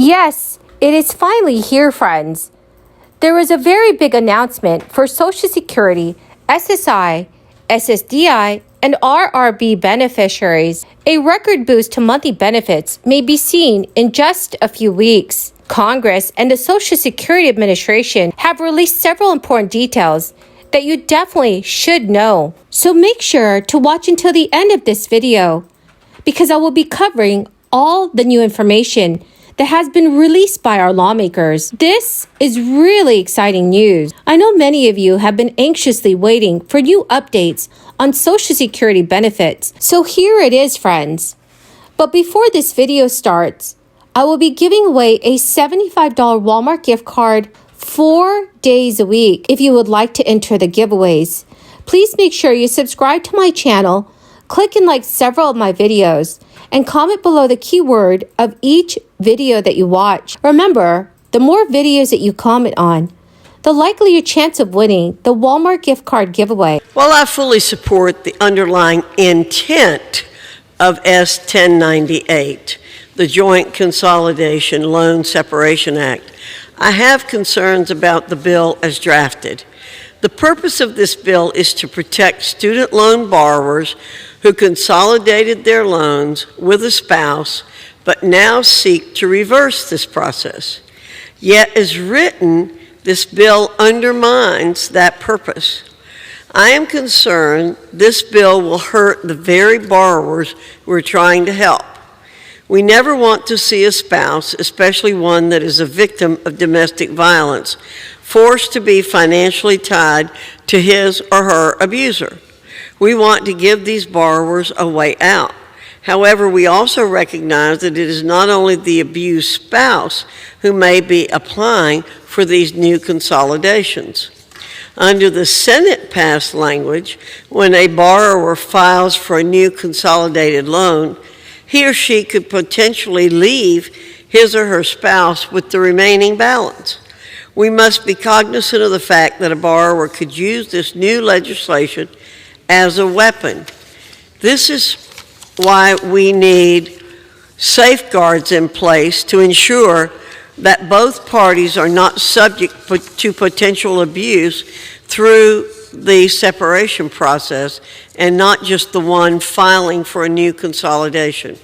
Yes, it is finally here, friends. There was a very big announcement for Social Security, SSI, SSDI, and RRB beneficiaries. A record boost to monthly benefits may be seen in just a few weeks. Congress and the Social Security Administration have released several important details that you definitely should know. So make sure to watch until the end of this video, because I will be covering all the new information that has been released by our lawmakers. This is really exciting news. I know many of you have been anxiously waiting for new updates on Social Security benefits. So here it is, friends. But before this video starts, I will be giving away a $75 Walmart gift card 4 days a week. If you would like to enter the giveaways, please make sure you subscribe to my channel, click and like several of my videos, and comment below the keyword of each video that you watch. Remember, the more videos that you comment on, the likelier your chance of winning the Walmart gift card giveaway. While I fully support the underlying intent of S 1098, the Joint Consolidation Loan Separation Act, I have concerns about the bill as drafted. The purpose of this bill is to protect student loan borrowers who consolidated their loans with a spouse but now seek to reverse this process. Yet, as written, this bill undermines that purpose. I am concerned this bill will hurt the very borrowers we're trying to help. We never want to see a spouse, especially one that is a victim of domestic violence, forced to be financially tied to his or her abuser. We want to give these borrowers a way out. However, we also recognize that it is not only the abused spouse who may be applying for these new consolidations. Under the Senate-passed language, when a borrower files for a new consolidated loan, he or she could potentially leave his or her spouse with the remaining balance. We must be cognizant of the fact that a borrower could use this new legislation as a weapon. This is why we need safeguards in place to ensure that both parties are not subject to potential abuse through the separation process and not just the one filing for a new consolidation.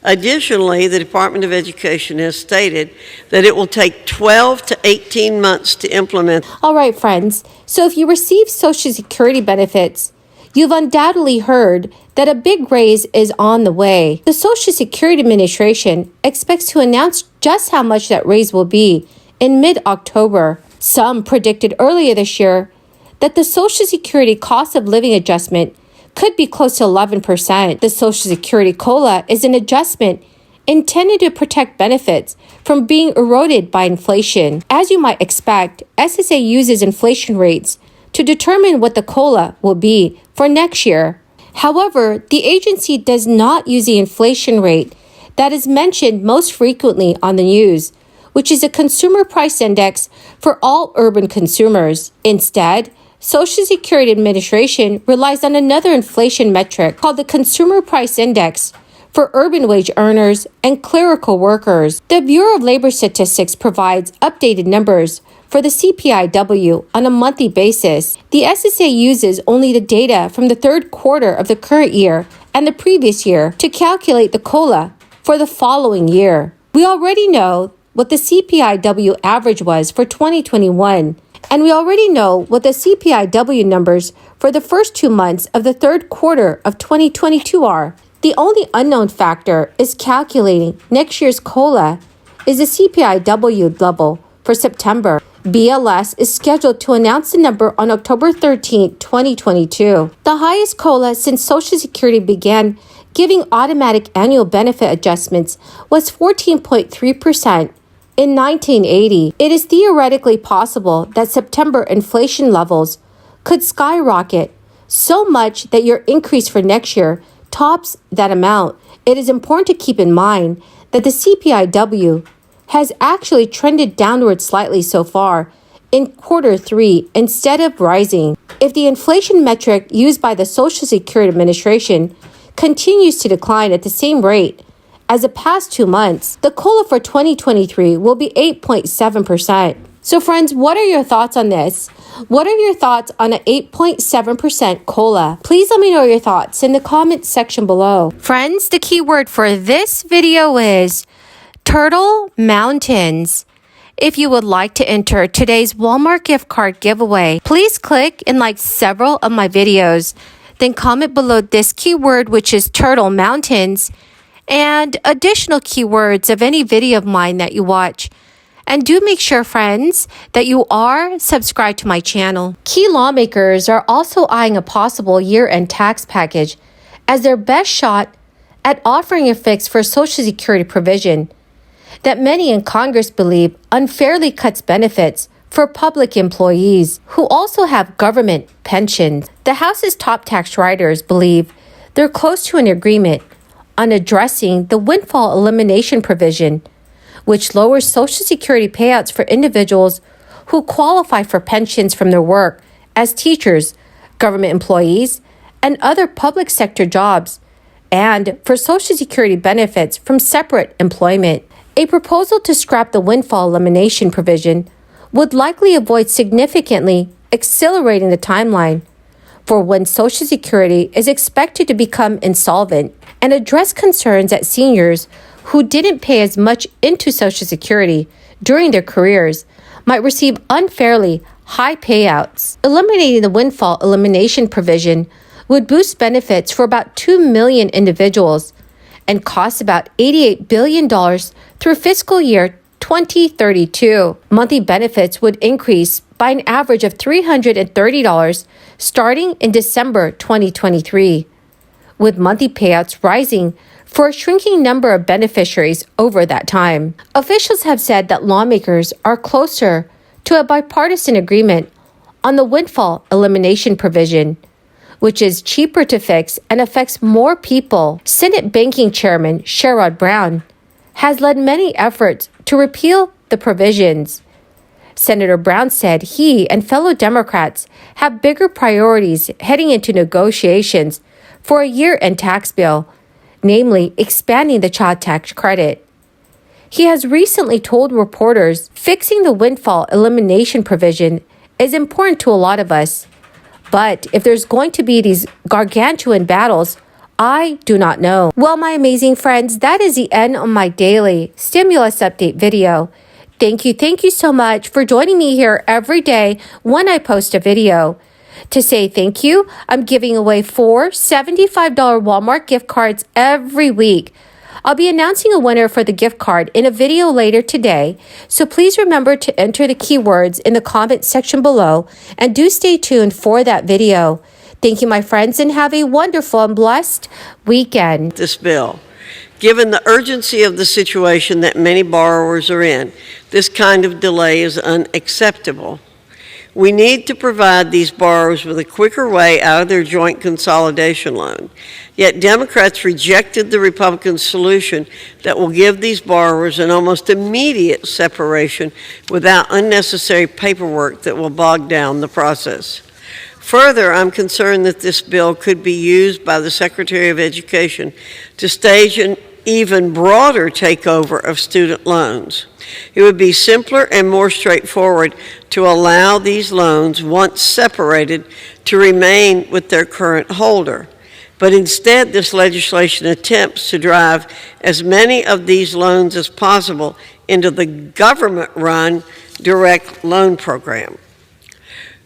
Additionally, the Department of Education has stated that it will take 12 to 18 months to implement. All right, friends. So if you receive Social Security benefits, you've undoubtedly heard that a big raise is on the way. The Social Security Administration expects to announce just how much that raise will be in mid-October. Some predicted earlier this year that the Social Security cost of living adjustment could be close to 11%. The Social Security COLA is an adjustment intended to protect benefits from being eroded by inflation. As you might expect, SSA uses inflation rates to determine what the COLA will be for next year. However, the agency does not use the inflation rate that is mentioned most frequently on the news, which is a consumer price index for all urban consumers. Instead, Social Security Administration relies on another inflation metric called the Consumer Price Index for urban wage earners and clerical workers. The Bureau of Labor Statistics provides updated numbers for the CPIW on a monthly basis. The SSA uses only the data from the third quarter of the current year and the previous year to calculate the COLA for the following year. We already know what the CPIW average was for 2021, and we already know what the CPIW numbers for the first 2 months of the third quarter of 2022 are. The only unknown factor is calculating next year's COLA is the CPIW level for September. BLS is scheduled to announce the number on October 13, 2022. The highest COLA since Social Security began giving automatic annual benefit adjustments was 14.3% in 1980. It is theoretically possible that September inflation levels could skyrocket so much that your increase for next year tops that amount. It is important to keep in mind that the CPIW has actually trended downward slightly so far in quarter 3 instead of rising. If the inflation metric used by the Social Security Administration continues to decline at the same rate as the past 2 months, the COLA for 2023 will be 8.7%. So friends, what are your thoughts on this? What are your thoughts on an 8.7% COLA? Please let me know your thoughts in the comments section below. Friends, the keyword for this video is Turtle Mountains. If you would like to enter today's Walmart gift card giveaway, please click and like several of my videos. Then comment below this keyword, which is Turtle Mountains, and additional keywords of any video of mine that you watch. And do make sure, friends, that you are subscribed to my channel. Key lawmakers are also eyeing a possible year-end tax package as their best shot at offering a fix for Social Security provision that many in Congress believe unfairly cuts benefits for public employees who also have government pensions. The House's top tax writers believe they're close to an agreement on addressing the windfall elimination provision, which lowers Social Security payouts for individuals who qualify for pensions from their work as teachers, government employees, and other public sector jobs, and for Social Security benefits from separate employment. A proposal to scrap the windfall elimination provision would likely avoid significantly accelerating the timeline for when Social Security is expected to become insolvent and address concerns that seniors who didn't pay as much into Social Security during their careers might receive unfairly high payouts. Eliminating the windfall elimination provision would boost benefits for about 2 million individuals and cost about $88 billion through fiscal year 2032. Monthly benefits would increase by an average of $330 starting in December 2023, with monthly payouts rising for a shrinking number of beneficiaries over that time. Officials have said that lawmakers are closer to a bipartisan agreement on the windfall elimination provision, which is cheaper to fix and affects more people. Senate Banking Chairman Sherrod Brown has led many efforts to repeal the provisions. Senator Brown said he and fellow Democrats have bigger priorities heading into negotiations for a year-end tax bill, namely expanding the child tax credit. He has recently told reporters fixing the windfall elimination provision is important to a lot of us. But if there's going to be these gargantuan battles, I do not know. Well, my amazing friends, that is the end of my daily stimulus update video. Thank you so much for joining me here every day when I post a video. To say thank you, I'm giving away 4 $75 Walmart gift cards every week. I'll be announcing a winner for the gift card in a video later today, so please remember to enter the keywords in the comment section below and do stay tuned for that video. Thank you, my friends, and have a wonderful and blessed weekend. This bill. Given the urgency of the situation that many borrowers are in, this kind of delay is unacceptable. We need to provide these borrowers with a quicker way out of their joint consolidation loan. Yet Democrats rejected the Republican solution that will give these borrowers an almost immediate separation without unnecessary paperwork that will bog down the process. Further, I'm concerned that this bill could be used by the Secretary of Education to stage an even broader takeover of student loans. It would be simpler and more straightforward to allow these loans, once separated, to remain with their current holder. But instead, this legislation attempts to drive as many of these loans as possible into the government-run direct loan program.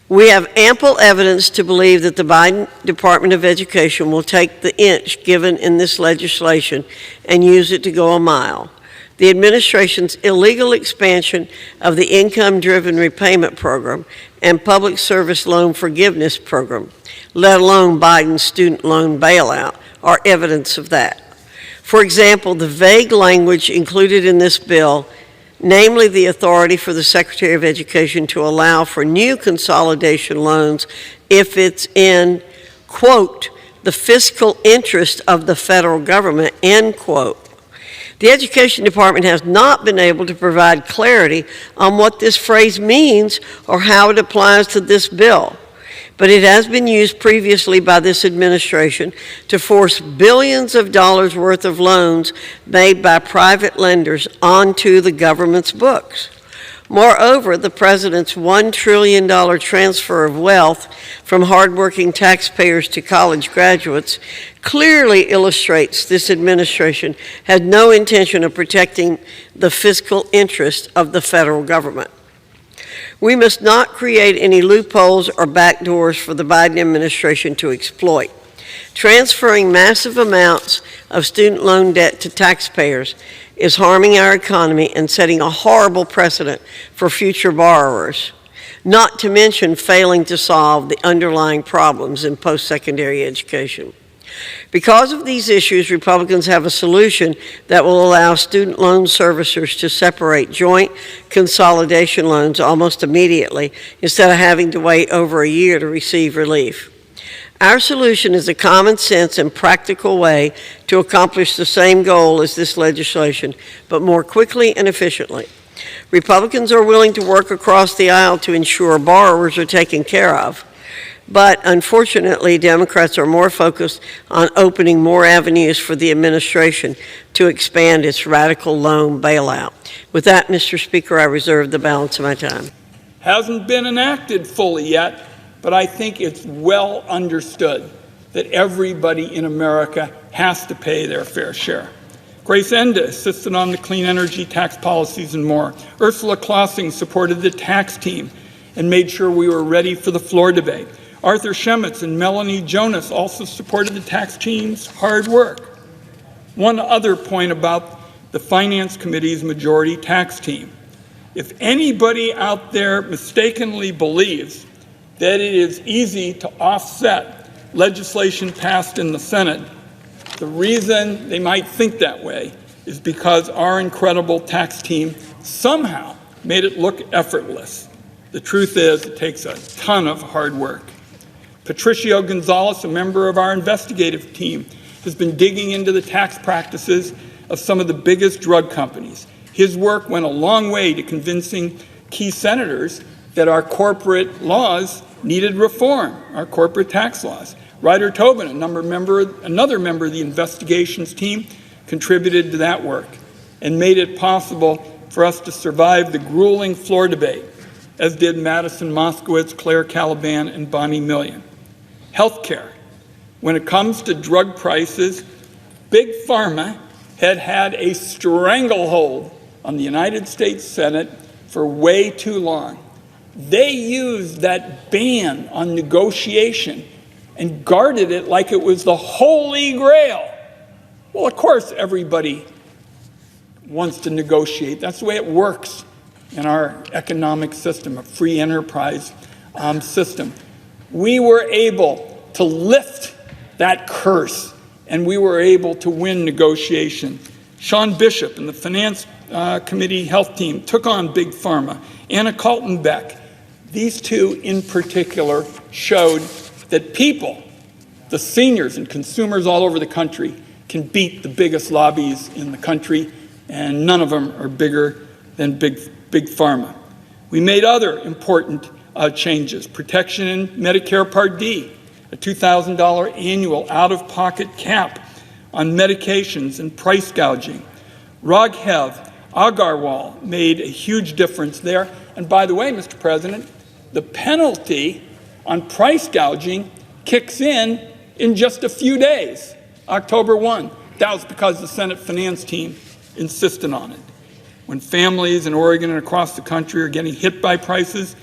We have ample evidence to believe that the Biden Department of Education will take the inch given in this legislation and use it to go a mile. The administration's illegal expansion of the income-driven repayment program and public service loan forgiveness program, let alone Biden's student loan bailout, are evidence of that. For example, the vague language included in this bill, namely the authority for the Secretary of Education to allow for new consolidation loans if it's in, quote, the fiscal interest of the federal government, end quote. The Education Department has not been able to provide clarity on what this phrase means or how it applies to this bill. but it has been used previously by this administration to force billions of dollars worth of loans made by private lenders onto the government's books. Moreover, the president's $1 trillion transfer of wealth from hardworking taxpayers to college graduates clearly illustrates this administration had no intention of protecting the fiscal interest of the federal government. We must not create any loopholes or backdoors for the Biden administration to exploit. Transferring massive amounts of student loan debt to taxpayers is harming our economy and setting a horrible precedent for future borrowers, not to mention failing to solve the underlying problems in post-secondary education. Because of these issues, Republicans have a solution that will allow student loan servicers to separate joint consolidation loans almost immediately instead of having to wait over a year to receive relief. Our solution is a common sense and practical way to accomplish the same goal as this legislation, but more quickly and efficiently. Republicans are willing to work across the aisle to ensure borrowers are taken care of, but unfortunately, Democrats are more focused on opening more avenues for the administration to expand its radical loan bailout. With that, Mr. Speaker, I reserve the balance of my time. Hasn't been enacted fully yet, but I think it's well understood that everybody in America has to pay their fair share. Grace Enda assisted on the clean energy tax policies and more. Ursula Clausing supported the tax team and made sure we were ready for the floor debate. Arthur Shemitz and Melanie Jonas also supported the tax team's hard work. One other point about the Finance Committee's majority tax team. If anybody out there mistakenly believes that it is easy to offset legislation passed in the Senate, the reason they might think that way is because our incredible tax team somehow made it look effortless. The truth is, it takes a ton of hard work. Patricio Gonzalez, a member of our investigative team, has been digging into the tax practices of some of the biggest drug companies. His work went a long way to convincing key senators that our corporate laws needed reform, our corporate tax laws. Ryder Tobin, another member of the investigations team, contributed to that work and made it possible for us to survive the grueling floor debate, as did Madison Moskowitz, Claire Caliban, and Bonnie Million. Healthcare. When it comes to drug prices, Big Pharma had a stranglehold on the United States Senate for way too long. They used that ban on negotiation and guarded it like it was the Holy Grail. Well, of course, everybody wants to negotiate. That's the way it works in our economic system, a free enterprise system. We were able to lift that curse, and we were able to win negotiation. Sean Bishop and the Finance Committee Health Team took on Big Pharma. Anna Kaltenbeck. These two in particular showed that people, the seniors and consumers all over the country, can beat the biggest lobbies in the country, and none of them are bigger than Big Pharma. We made other important changes. Protection in Medicare Part D, a $2,000 annual out-of-pocket cap on medications and price gouging. Raghav Agarwal made a huge difference there. And by the way, Mr. President, the penalty on price gouging kicks in just a few days, October 1. That was because the Senate Finance team insisted on it. When families in Oregon and across the country are getting hit by prices,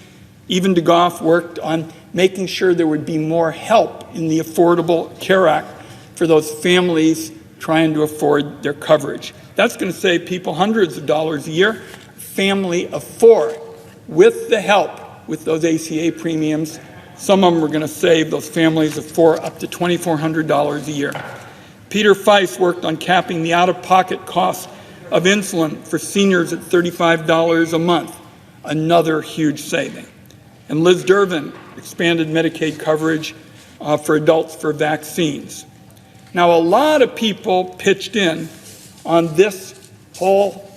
even DeGoff worked on making sure there would be more help in the Affordable Care Act for those families trying to afford their coverage. That's going to save people hundreds of dollars a year. Family of four, with the help with those ACA premiums. Some of them are going to save those families of four up to $2,400 a year. Peter Feist worked on capping the out-of-pocket cost of insulin for seniors at $35 a month, another huge saving. And Liz Durbin expanded Medicaid coverage for adults for vaccines. Now, a lot of people pitched in on this whole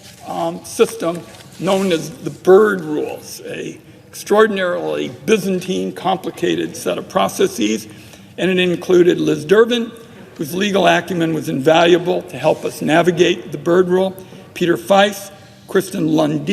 system known as the Byrd rules, a extraordinarily Byzantine, complicated set of processes, and it included Liz Durbin, whose legal acumen was invaluable to help us navigate the Byrd Rule, Peter Feist, Kristen Lundin,